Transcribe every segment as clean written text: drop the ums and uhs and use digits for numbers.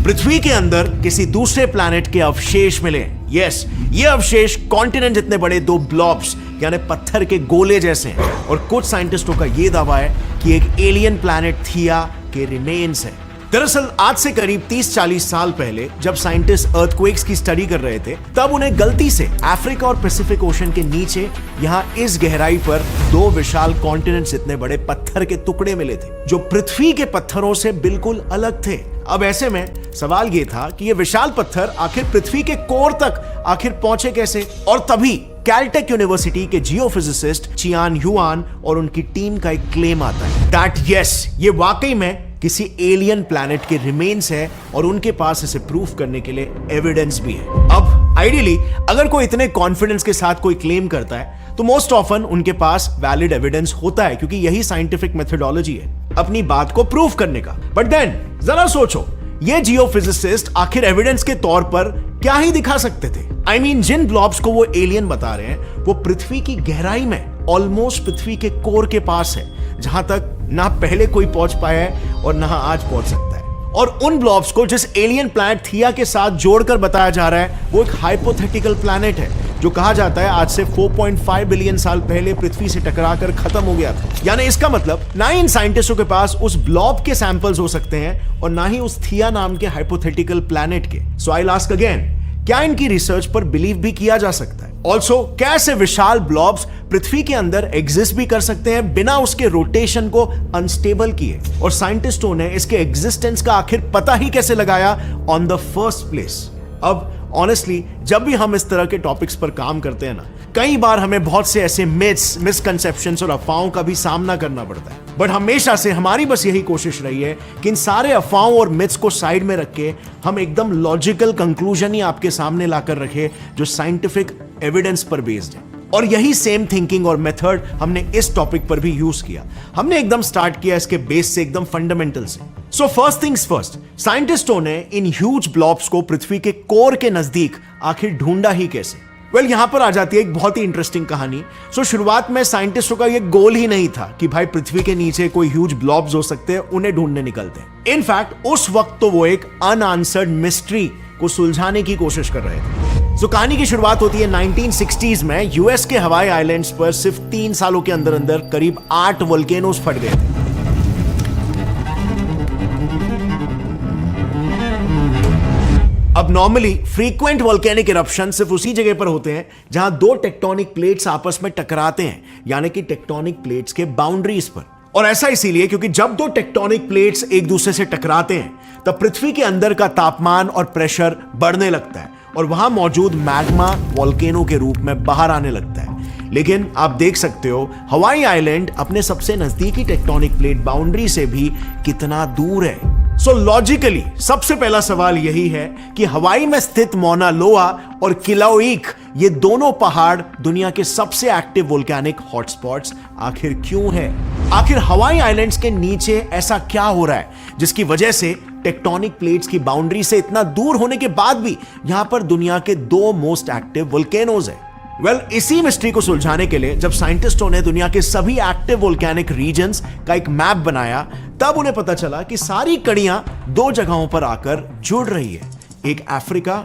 पृथ्वी के अंदर किसी दूसरे प्लैनेट के अवशेष मिले। यस, ये अवशेष कॉन्टिनेंट जितने बड़े दो ब्लॉब्स यानी पत्थर के गोले जैसे हैं और कुछ साइंटिस्टों का यह दावा है कि एक एलियन प्लैनेट थिया के रिमेन्स है। दरअसल आज से करीब 30-40 साल पहले जब साइंटिस्ट अर्थक्वेक्स की स्टडी कर रहे थे, तब उन्हें गलती से अफ्रीका और पैसिफिक ओशन के नीचे यहां इस गहराई पर दो विशाल कॉन्टिनेंट्स जितने बड़े पत्थर के टुकड़े मिले थे जो पृथ्वी के पत्थरों से बिल्कुल अलग थे। अब ऐसे में सवाल यह था कि ये विशाल पत्थर आखिर पृथ्वी के कोर तक आखिर पहुंचे कैसे। और तभी कैलटेक यूनिवर्सिटी के जियोफिजिसिस्ट चियान युआन और उनकी टीम का एक क्लेम आता है दैट यस, ये वाकई में किसी एलियन प्लैनेट के रिमेन्स है और उनके पास इसे प्रूफ करने के लिए एविडेंस भी है। अब आइडियली अगर कोई इतने कॉन्फिडेंस के साथ कोई क्लेम करता है तो मोस्ट ऑफन उनके पास वैलिड एविडेंस होता है, क्योंकि यही साइंटिफिक मेथोडोलॉजी है अपनी बात को प्रूफ करने का। बट देन जरा सोचो, ये जियोफिजिसिस्ट आखिर एविडेंस के तौर पर क्या ही दिखा सकते थे। I mean, जिन ब्लॉब्स को वो एलियन बता रहे हैं वो पृथ्वी की गहराई में ऑलमोस्ट पृथ्वी के कोर के पास है, जहां तक ना पहले कोई पहुंच पाया है और ना आज पहुंच सकता है। और उन ब्लॉब्स को जिस एलियन प्लैनेट थिया के साथ जोड़कर बताया जा रहा है वो एक हाइपोथेटिकल प्लैनेट है जो कहा जाता है आज से 4.5 बिलियन साल पहले पृथ्वी से टकराकर खत्म हो गया था। यानी इसका मतलब ना इन साइंटिस्टों के पास उस ब्लॉब के सैंपल्स हो सकते हैं और ना ही उस थिया नाम के हाइपोथेटिकल प्लैनेट के। सो आई आस्क अगेन, क्या इनकी रिसर्च पर बिलीव भी किया जा सकता है? ऑल्सो क्या ऐसे विशाल ब्लॉब्स पृथ्वी के अंदर एग्जिस्ट भी कर सकते हैं बिना उसके रोटेशन को अनस्टेबल किए? और साइंटिस्टों ने इसके एग्जिस्टेंस का आखिर पता ही कैसे लगाया ऑन द फर्स्ट प्लेस? अब ऑनेस्टली जब भी हम इस तरह के टॉपिक्स पर काम करते हैं ना, कई बार हमें बहुत से ऐसे मिथ्स, मिसकंसेप्शंस और अफवाहों का भी सामना करना पड़ता है। बट हमेशा से हमारी बस यही कोशिश रही है कि इन सारे अफवाहों और मिथ्स को साइड में रख के हम एकदम लॉजिकल कंक्लूजन ही आपके सामने लाकर रखे जो साइंटिफिक एविडेंस पर बेस्ड है। और यही सेम थिंकिंग और मेथड हमने इस टॉपिक पर भी यूज किया। हमने एकदम स्टार्ट किया इसके बेस से, एकदम फंडामेंटल से। सो फर्स्ट थिंग्स फर्स्ट, साइंटिस्टों ने इन ह्यूज ब्लॉब्स को पृथ्वी के कोर के नजदीक आखिर ढूंढा ही कैसे? वेल, यहां पर आ जाती है एक बहुत ही इंटरेस्टिंग कहानी। शुरुआत में साइंटिस्टों का यह गोल ही नहीं था कि भाई पृथ्वी के नीचे कोई ह्यूज ब्लॉब्स हो सकते हैं, उन्हें ढूंढने निकलते हैं। इनफैक्ट उस वक्त तो वो एक अनआंसर्ड मिस्ट्री को सुलझाने की कोशिश कर रहे थे। कहानी की शुरुआत होती है 1960s में। यूएस के हवाई आइलैंड्स पर सिर्फ 3 सालों के अंदर अंदर करीब 8 वोल्केनोस फट गए थे। अब नॉर्मली फ्रीक्वेंट वोल्केनिक इरप्शन सिर्फ उसी जगह पर होते हैं जहां दो टेक्टोनिक प्लेट्स आपस में टकराते हैं, यानी कि टेक्टोनिक प्लेट्स के बाउंड्रीज पर। और ऐसा इसीलिए क्योंकि जब दो टेक्टोनिक प्लेट्स एक दूसरे से टकराते हैं तब पृथ्वी के अंदर का तापमान और प्रेशर बढ़ने लगता है और वहां मौजूद मैग्मा वोल्केनो के रूप में बाहर आने लगता है। लेकिन आप देख सकते हो हवाई आइलैंड अपने सबसे नजदीकी टेक्टोनिक प्लेट बाउंड्री से भी कितना दूर है। सो लॉजिकली सबसे पहला सवाल यही है कि हवाई में स्थित मौना लोआ और किलाउइक, ये दोनों पहाड़ दुनिया के सबसे एक्टिव वोल्केनिक हॉटस्पॉट्स आखिर क्यों है? आखिर हवाई आइलैंड्स के नीचे ऐसा क्या हो रहा है जिसकी वजह से टेक्टोनिक प्लेट्स की बाउंड्री से इतना दूर होने के बाद भी यहां पर दुनिया के 2 मोस्ट एक्टिव वोल्केनोज है? वेल, इसी मिस्ट्री को सुलझाने के लिए जब साइंटिस्टों ने दुनिया के सभी एक्टिव वोल्केनिक रीजन्स का एक मैप बनाया, तब उन्हें पता चला कि सारी कड़ियां 2 जगहों पर आकर जुड़ रही है, एक अफ्रीका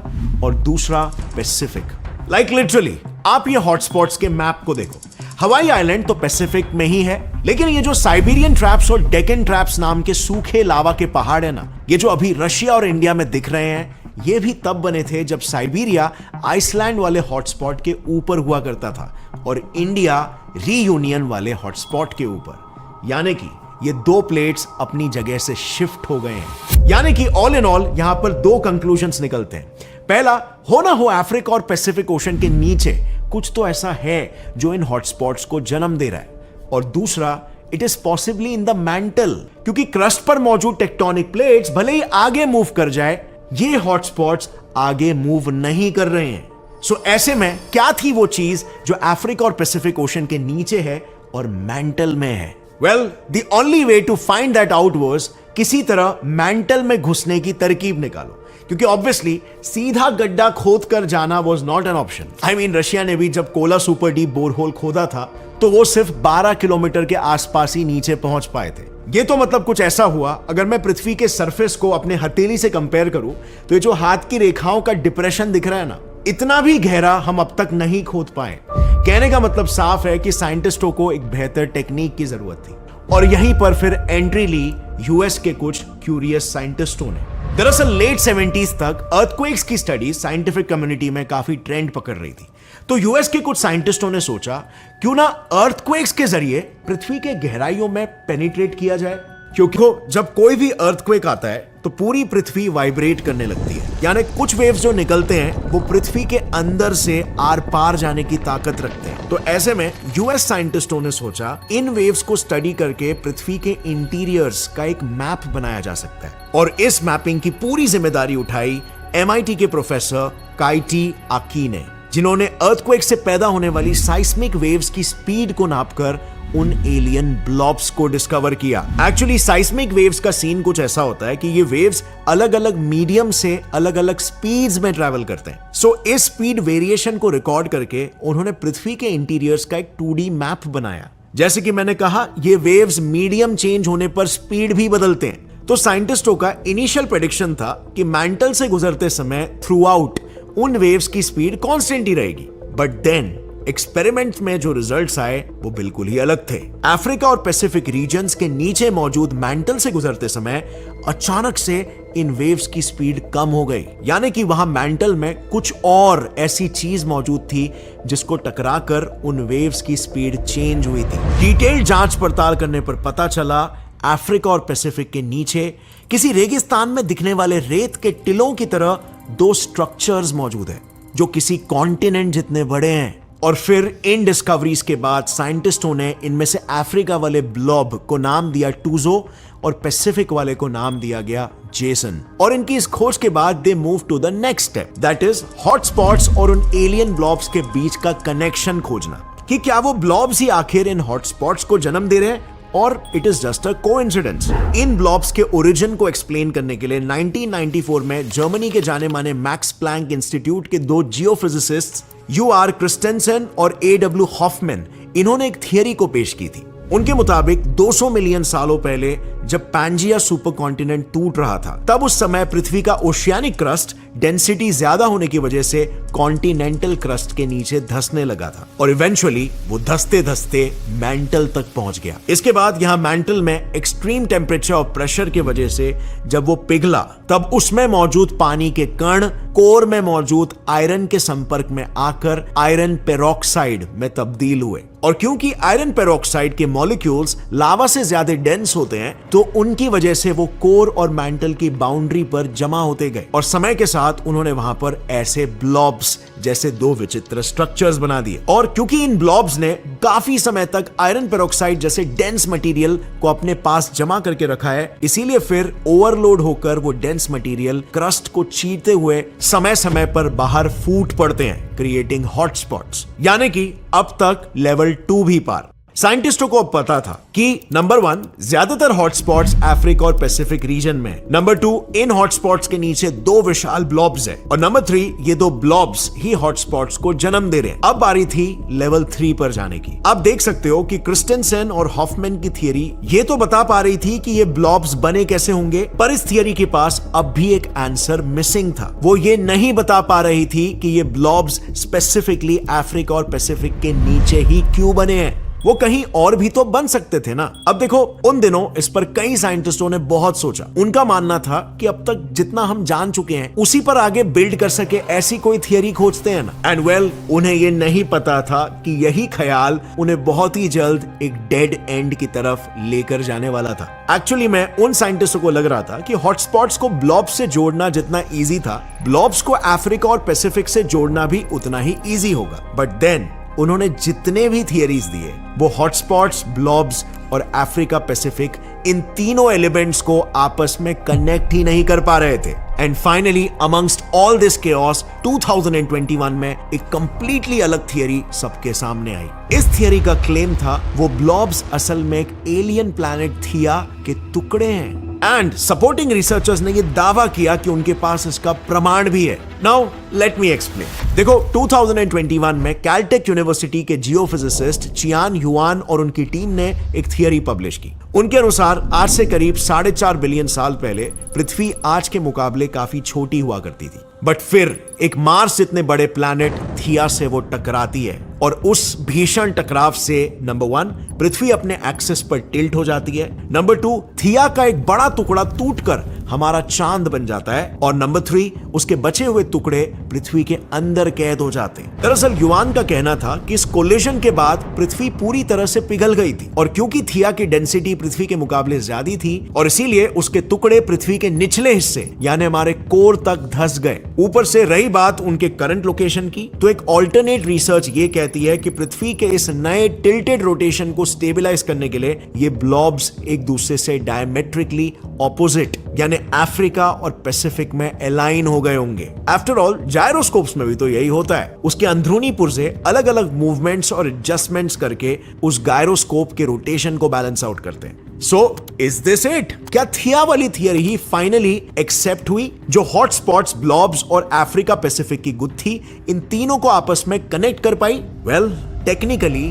और दूसरा पैसिफिक। लाइक लिटरली आप ये हॉटस्पॉट्स के मैप को देखो, हवाई आइलैंड तो पैसिफिक में ही है, लेकिन ये जो साइबेरियन ट्रैप्स और डेकन ट्रैप्स नाम के सूखे लावा के पहाड़ है ना, ये जो अभी रशिया और इंडिया में दिख रहे हैं, ये भी तब बने थे जब साइबेरिया आइसलैंड वाले हॉटस्पॉट के ऊपर हुआ करता था और इंडिया रीयूनियन वाले हॉटस्पॉट के ऊपर। यानी कि ये 2 प्लेट्स अपनी जगह से शिफ्ट हो गए हैं। यानी कि ऑल इन ऑल यहां पर 2 कंक्लूजन्स निकलते हैं। पहला, हो ना हो अफ्रीका और पैसिफिक ओशन के नीचे कुछ तो ऐसा है जो इन हॉटस्पॉट्स को जन्म दे रहा है। और दूसरा, it is possibly in the mantle, क्योंकि क्रस्ट पर मौजूद टेक्टोनिक प्लेट्स भले ही आगे मूव कर जाए, ये हॉटस्पॉट्स आगे मूव नहीं कर रहे हैं। सो ऐसे में क्या थी वो चीज जो अफ्रीका और पैसिफिक ओशन के नीचे है और मैंटल में है? Well, the only way to find that out was किसी तरह मैंटल में घुसने की तरकीब निकालो, क्योंकि ऑब्वियसली सीधा गड्ढा खोद कर जाना was not an option. I mean, Russia ने भी जब कोला सुपर डीप बोरहोल खोदा था तो वो सिर्फ 12 किलोमीटर के आसपास ही नीचे पहुंच पाए थे। ये तो मतलब कुछ ऐसा हुआ, अगर मैं पृथ्वी के सरफेस को अपने हथेली से कंपेयर करूं तो ये जो हाथ की रेखाओं का डिप्रेशन दिख रहा है ना, इतना भी गहरा हम अब तक नहीं खोद पाए। कहने का मतलब साफ है कि साइंटिस्टों को एक बेहतर टेक्निक की जरूरत थी, और यहीं पर फिर एंट्री ली यूएस के कुछ क्यूरियस साइंटिस्टों ने। दरअसल लेट 70s तक अर्थक्वेक्स की स्टडी साइंटिफिक कम्युनिटी में काफी ट्रेंड पकड़ रही थी। तो यूएस के कुछ साइंटिस्टों ने सोचा क्यों ना अर्थक्वेक्स के जरिए पृथ्वी के गहराइयों में पेनिट्रेट किया जाए, क्योंकि जब कोई भी अर्थक्वेक आता है तो पूरी पृथ्वी वाइब्रेट करने लगती है, यानी कुछ वेव्स जो निकलते हैं वो पृथ्वी के अंदर से आर पार जाने की ताकत रखते हैं। तो ऐसे में यूएस साइंटिस्टों ने सोचा इन वेव्स को स्टडी करके पृथ्वी के इंटीरियर्स का एक मैप बनाया जा सकता है, और इस मैपिंग की पूरी जिम्मेदारी उठाई MIT के प्रोफेसर काइटी आकी ने, जिन्होंने अर्थक्वेक से पैदा होने वाली साइस्मिक वेव्स की स्पीड को नापकर उन एलियन ब्लॉब्स को डिस्कवर किया। एक्चुअली साइस्मिक वेव्स का सीन कुछ ऐसा होता है कि ये वेव्स अलग अलग मीडियम से अलग अलग स्पीड्स में ट्रैवल करते हैं। सो इस स्पीड वेरिएशन को रिकॉर्ड करके उन्होंने पृथ्वी के इंटीरियर्स का एक 2D मैप बनाया। जैसे कि मैंने कहा, ये वेव्स मीडियम चेंज होने पर स्पीड भी बदलते हैं। तो साइंटिस्टों का इनिशियल प्रेडिक्शन था कि मैंटल से गुजरते समय थ्रू आउट उन वेव्स की स्पीड कांस्टेंट ही रहेगी, बट देन एक्सपेरिमेंट में जो रिजल्ट्स आए वो बिल्कुल ही अलग थे। अफ्रीका और पैसिफिक रीजन्स के नीचे मौजूद मैंटल से गुजरते समय अचानक से इन वेव्स की स्पीड कम हो गई, यानी कि वहां मैंटल में कुछ और ऐसी चीज मौजूद थी जिसको टकराकर उन वेव्स की स्पीड चेंज हुई थी। डिटेल्ड जांच पड़ताल करने पर पता चला अफ्रीका और पैसिफिक के नीचे किसी रेगिस्तान में दिखने वाले रेत के टिलों की तरह 2 स्ट्रक्चर्स मौजूद हैं जो किसी कॉन्टिनेंट जितने बड़े हैं। और फिर इन डिस्कवरीज के बाद साइंटिस्टों ने इनमें से अफ्रीका वाले ब्लॉब को नाम दिया टूजो और पैसिफिक वाले को नाम दिया गया जेसन। और इनकी इस खोज के बाद they move to the next step, that is hotspots और उन एलियन ब्लॉब्स के बीच का कनेक्शन खोजना कि क्या वो ब्लॉब्स ही आखिर इन हॉटस्पॉट्स को जन्म दे रहे हैं और it is just a coincidence. In blobs के ओरिजिन को एक्सप्लेन करने के लिए 1994 में जर्मनी के जाने माने मैक्स प्लैंक इंस्टीट्यूट के 2 जियोफिजिसिस्ट्स UR क्रिस्टेंसन और AW हॉफमैन, इन्होंने एक थियरी को पेश की थी। उनके मुताबिक 200 मिलियन सालों पहले जब पैंजिया सुपर कॉन्टिनेंट टूट रहा था, तब उस समय पृथ्वी का ओशियानिक क्रस्ट डेंसिटी ज्यादा होने की वजह से कॉन्टिनेंटल क्रस्ट के नीचे धंसने लगा था, और इवेंचुअली वो धंसते धंसते मैंटल तक पहुंच गया। इसके बाद यहां मैंटल में एक्सट्रीम टेम्परेचर और प्रेशर की वजह से जब वो पिघला, तब उसमें मौजूद पानी के कण कोर में मौजूद आयरन के संपर्क में आकर आयरन पेरोक्साइड में तब्दील हुए। और क्योंकि आयरन पेरोक्साइड के मॉलिक्यूल्स लावा से ज्यादा डेंस होते हैं, तो उनकी वजह से वो कोर और मैंटल की बाउंड्री पर जमा होते गए, और समय के साथ उन्होंने वहां पर ऐसे ब्लॉब्स जैसे 2 विचित्र स्ट्रक्चर्स बना दिए। और क्योंकि इन ब्लॉब्स ने काफी समय तक आयरन पेरोक्साइड जैसे डेंस मटेरियल को अपने पास जमा करके रखा है, इसीलिए फिर ओवरलोड होकर वो डेंस मटेरियल क्रस्ट को चीरते हुए समय समय पर बाहर फूट पड़ते हैं, क्रिएटिंग हॉटस्पॉट्स। यानी कि अब तक लेवल 2 भी पार। साइंटिस्टों को अब पता था कि नंबर 1, ज्यादातर हॉटस्पॉट्स अफ्रीका और पैसिफिक रीजन में, नंबर 2, इन हॉटस्पॉट्स के नीचे 2 विशाल ब्लॉब्स है, और नंबर 3, ये 2 ब्लॉब्स ही हॉटस्पॉट्स को जन्म दे रहे हैं। अब बारी थी लेवल 3 पर जाने की। आप देख सकते हो कि क्रिस्टेंसन और हॉफमैन की थियरी ये तो बता पा रही थी कि ये ब्लॉब्स बने कैसे होंगे, पर इस थियरी के पास अब भी एक आंसर मिसिंग था। वो ये नहीं बता पा रही थी कि ये ब्लॉब्स स्पेसिफिकली अफ्रीका और पैसिफिक के नीचे ही क्यों बने हैं, वो कहीं और भी तो बन सकते थे ना। अब देखो, उन दिनों इस पर कई साइंटिस्टों ने बहुत सोचा। उनका मानना था कि अब तक जितना हम जान चुके हैं उसी पर आगे बिल्ड कर सके ऐसी कोई थियरी खोजते हैं ना। एंड वेल, उन्हें ये नहीं पता था कि यही ख्याल उन्हें बहुत ही जल्द एक डेड एंड की तरफ लेकर जाने वाला था। एक्चुअली में उन साइंटिस्टों को लग रहा था कि हॉटस्पॉट्स को ब्लॉब्स से जोड़ना जितना इजी था, ब्लॉब्स को अफ्रीका और पैसिफिक से जोड़ना भी उतना ही इजी होगा। बट देन उन्होंने जितने भी थियरीज दिए, वो हॉटस्पॉट्स, ब्लॉब्स और अफ्रीका पैसिफिक, इन तीनों एलिमेंट्स को आपस में कनेक्ट ही नहीं कर पा रहे थे। And finally amongst all this chaos 2021 में एक कंप्लीटली अलग थियरी सबके सामने आई। इस थियरी का क्लेम था वो ब्लॉब्स असल में एक एलियन प्लैनेट थिया के टुकड़े हैं। एंड सपोर्टिंग रिसर्चर्स ने ये दावा किया कि उनके पास इसका प्रमाण भी है। Now let me explain. देखो 2021 में कैलटेक यूनिवर्सिटी के जियोफिजिसिस्ट चियान युआन और उनकी टीम ने एक थियरी पब्लिश की। उनके अनुसार आज से करीब 4.5 बिलियन साल पहले पृथ्वी आज के मुकाबले काफी छोटी हुआ करती थी, बट फिर एक मार्स जितने बड़े प्लैनेट थिया से वो टकराती है और उस भीषण टकराव से नंबर 1 पृथ्वी अपने एक्सिस पर टिल्ट हो जाती है, नंबर 2 थिया का एक बड़ा टुकड़ा टूटकर हमारा चांद बन जाता है और नंबर 3 उसके बचे हुए टुकड़े पृथ्वी के अंदर कैद हो जाते हैं। दरअसल युआन का कहना था कि इस कोलिजन के बाद पृथ्वी पूरी तरह से पिघल गई थी और क्योंकि थिया की डेंसिटी पृथ्वी के मुकाबले ज्यादा थी और इसीलिए उसके टुकड़े पृथ्वी के निचले हिस्से यानी हमारे कोर तक धंस गए। ऊपर से रही बात उनके करंट लोकेशन की, तो एक ऑल्टरनेट रिसर्च ये कहती है कि पृथ्वी के इस नए टिल्टेड रोटेशन को स्टेबलाइज करने के लिए ये ब्लॉब्स एक दूसरे से डायमेट्रिकली ऑपोजिट यानी अफ्रीका और पैसिफिक में अलाइन हो गए होंगे। आफ्टर ऑल जायरोस्कोप्स में भी तो यही होता है, उसके अंदरूनी पुर्जे अलग अलग मूवमेंट्स और एडजस्टमेंट्स करके उस गायरोस्कोप के रोटेशन को बैलेंस आउट करते हैं। So is this it? क्या थिया वाली थियरी ही फाइनली एक्सेप्ट हुई? जो हॉटस्पॉट्स, ब्लॉब्स और अफ्रीका पैसिफिक की गुत्थी इन तीनों को आपस में कनेक्ट कर पाई? वेल, टेक्निकली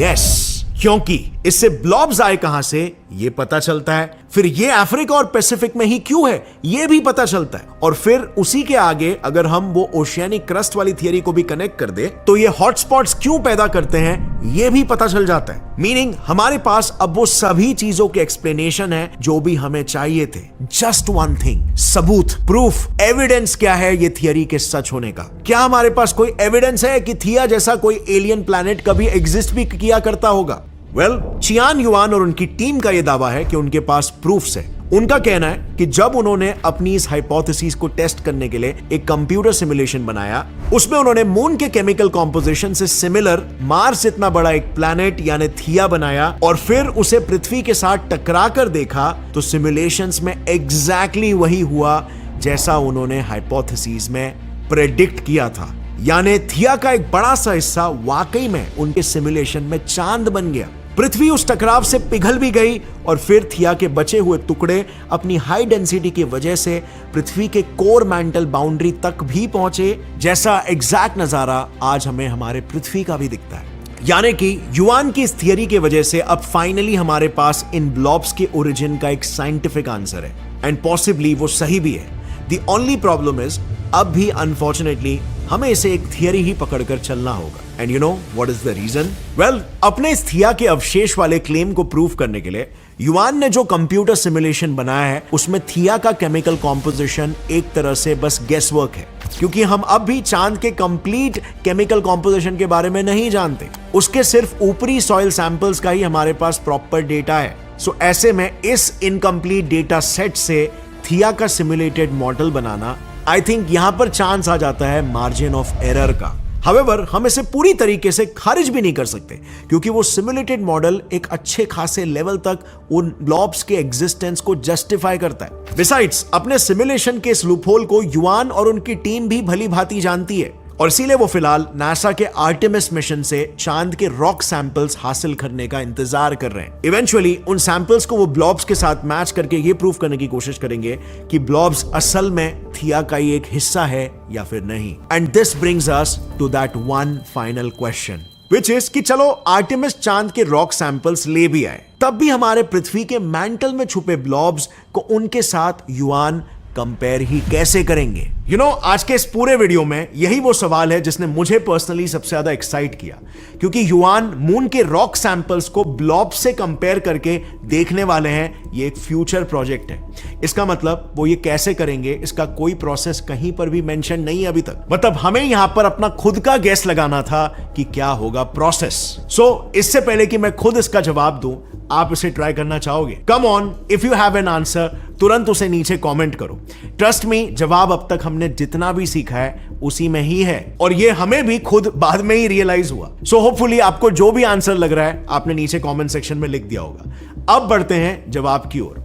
यस, क्योंकि इससे ब्लॉब्स आए कहां से ये पता चलता है, फिर ये अफ्रीका और पैसिफिक में ही क्यों है ये भी पता चलता है, और फिर उसी के आगे अगर हम वो ओशियानिक क्रस्ट वाली थियरी को भी कनेक्ट कर दे तो ये हॉटस्पॉट्स क्यों पैदा करते हैं ये भी पता चल जाता है। मीनिंग हमारे पास अब वो सभी चीजों के एक्सप्लेनेशन है जो भी हमें चाहिए थे। जस्ट वन थिंग, सबूत, प्रूफ, एविडेंस क्या है ये थियरी के सच होने का? क्या हमारे पास कोई एविडेंस है कि थिया जैसा कोई एलियन प्लैनेट कभी एग्जिस्ट भी किया करता होगा? वेल, चियान युआन और उनकी टीम का यह दावा है कि उनके पास प्रूफ्स है। उनका कहना है कि जब उन्होंने अपनी इस हाइपोथेसिस को टेस्ट करने के लिए एक कंप्यूटर सिमुलेशन बनाया, उसमें उन्होंने मून के केमिकल कॉम्पोजिशन से सिमिलर मार्स जितना बड़ा एक प्लैनेट यानी थिया बनाया और फिर उसे पृथ्वी के साथ टकरा कर देखा तो सिमुलेशंस में एग्जैक्टली वही हुआ जैसा उन्होंने हाइपोथेसिस में प्रेडिक्ट किया था। यानी थिया का एक बड़ा सा हिस्सा वाकई में उनके सिमुलेशन में चांद बन गया। पृथ्वी उस टकराव से पिघल भी गई और फिर थिया के बचे हुए टुकड़े अपनी हाई डेंसिटी की वजह से पृथ्वी के कोर मैंटल बाउंड्री तक भी पहुंचे, जैसा एग्जैक्ट नजारा आज हमें हमारे पृथ्वी का भी दिखता है। यानी कि युआन की इस थियरी की वजह से अब फाइनली हमारे पास इन ब्लॉब्स के ओरिजिन का एक साइंटिफिक आंसर है एंड पॉसिबली वो सही भी है। द ओनली प्रॉब्लम इज अब भी अनफॉर्चुनेटली हमें इसे एक थियरी ही पकड़कर चलना होगा। And you know what is the reason? Well, अपने इस थिया के अवशेष वाले क्लेम को प्रूव करने के लिए युआन ने जो कंप्यूटर सिमुलेशन बनाया है उसमें थिया का केमिकल कॉम्पोजिशन एक तरह से बस गेस वर्क है, क्योंकि हम अब भी चांद के कंप्लीट केमिकल कॉम्पोजिशन के बारे में नहीं जानते। उसके सिर्फ ऊपरी सॉइल सैंपल्स का ही हमारे पास प्रॉपर डेटा है। सो ऐसे में इस इनकम्प्लीट डेटा सेट से थिया का simulated model banana, I think यहां पर चांस आ जाता है मार्जिन ऑफ एरर का। हाउएवर, हम इसे पूरी तरीके से खारिज भी नहीं कर सकते क्योंकि वो सिमुलेटेड मॉडल एक अच्छे खासे लेवल तक उन ब्लॉब्स के एग्जिस्टेंस को जस्टिफाई करता है। बिसाइड्स, अपने सिमुलेशन के इस लूपहोल को युआन और उनकी टीम भी भली भांति जानती है और इसीलिए वो फिलहाल नासा के आर्टेमिस मिशन से चांद के रॉक सैंपल्स हासिल करने का इंतजार कर रहे हैं। इवेंचुअली उन सैंपल्स को वो ब्लॉब्स के साथ मैच करके ये प्रूव करने की कोशिश करेंगे कि ब्लॉब्स असल में थिया का ही एक हिस्सा है या फिर नहीं। And this brings us to that one final question, which is कि चलो आर्टेमिस चांद के रॉक सैंपल्स ले भी आए, तब भी हमारे पृथ्वी के मैंटल में छुपे ब्लॉब्स को उनके साथ युआन कंपेयर ही कैसे करेंगे? यू नो, आज के इस पूरे वीडियो में यही वो सवाल है जिसने मुझे पर्सनली सबसे ज्यादा एक्साइट किया, क्योंकि युआन मून के रॉक सैंपल्स को ब्लॉब से कंपेयर करके देखने वाले हैं। ये एक फ्यूचर प्रोजेक्ट है। इसका मतलब वो ये कैसे करेंगे इसका कोई प्रोसेस कहीं पर भी मेंशन नहीं है अभी तक। मतलब हमें यहां पर अपना खुद का गेस लगाना था कि क्या होगा प्रोसेस। सो इससे पहले कि मैं खुद इसका जवाब दूं, आप इसे ट्राई करना चाहोगे? Come on, if you have an answer तुरंत उसे नीचे कमेंट करो। ट्रस्ट मी, जवाब अब तक हमने जितना भी सीखा है उसी में ही है और ये हमें भी खुद बाद में ही रियलाइज हुआ। सो होपफुली आपको जो भी आंसर लग रहा है आपने नीचे कमेंट सेक्शन में लिख दिया होगा। अब बढ़ते हैं जवाब की ओर।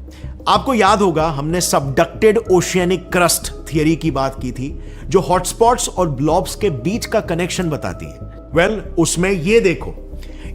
आपको याद होगा हमने सबडक्टेड ओशियानिक क्रस्ट थियरी की बात की थी जो हॉटस्पॉट्स और ब्लॉब्स के बीच का कनेक्शन बताती है। वेल, उसमें ये देखो,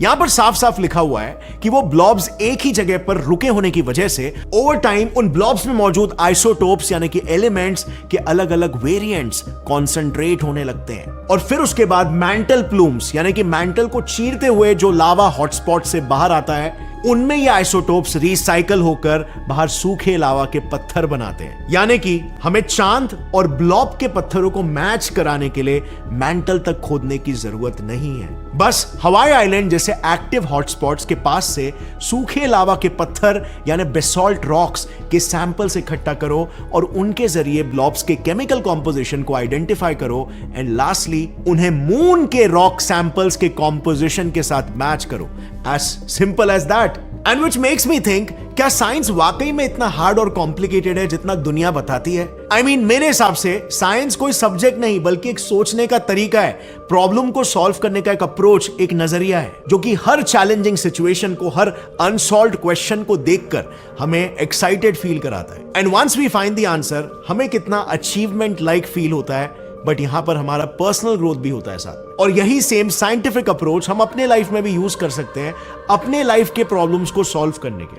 यहां पर साफ साफ लिखा हुआ है कि वो ब्लॉब्स एक ही जगह पर रुके होने की वजह से ओवर टाइम उन ब्लॉब्स में मौजूद आइसोटोप्स यानी कि एलिमेंट्स के अलग अलग वेरिएंट्स कॉन्सेंट्रेट होने लगते हैं और फिर उसके बाद मैंटल प्लूम्स यानी कि मैंटल को चीरते हुए जो लावा हॉटस्पॉट से बाहर आता है उनमें ये आइसोटोप्स रिसाइकल होकर बाहर सूखे लावा के पत्थर बनाते हैं। यानी कि हमें चांद और ब्लॉब के पत्थरों को मैच कराने के लिए मैंटल तक खोदने की जरूरत नहीं है। बस हवाई आइलैंड जैसे एक्टिव हॉटस्पॉट्स के पास से सूखे लावा के पत्थर यानी बेसॉल्ट रॉक्स के सैंपल्स इकट्ठा करो और उनके जरिए ब्लॉब्स के केमिकल कॉम्पोजिशन को आइडेंटिफाई करो एंड लास्टली उन्हें मून के रॉक सैंपल्स के कॉम्पोजिशन के साथ मैच करो। As simple as that. And which makes me think, क्या साइंस वाकई में इतना हार्ड और कॉम्प्लिकेटेड है जितना दुनिया बताती है? I mean, मेरे हिसाब से साइंस कोई सब्जेक्ट नहीं बल्कि एक सोचने का तरीका है, प्रॉब्लम को सॉल्व करने का एक अप्रोच, एक नजरिया है जो कि हर चैलेंजिंग सिचुएशन को, हर अनसॉल्व्ड क्वेश्चन को देखकर हमें एक्साइटेड फील कराता है। And once we find the answer हमें कितना अचीवमेंट लाइक फील होता है, बट यहां पर हमारा पर्सनल ग्रोथ भी होता है साथ। और यही सेम साइंटिफिक अप्रोच हम अपने लाइफ में भी यूज कर सकते हैं अपने लाइफ के प्रॉब्लम्स को सॉल्व करने के लिए।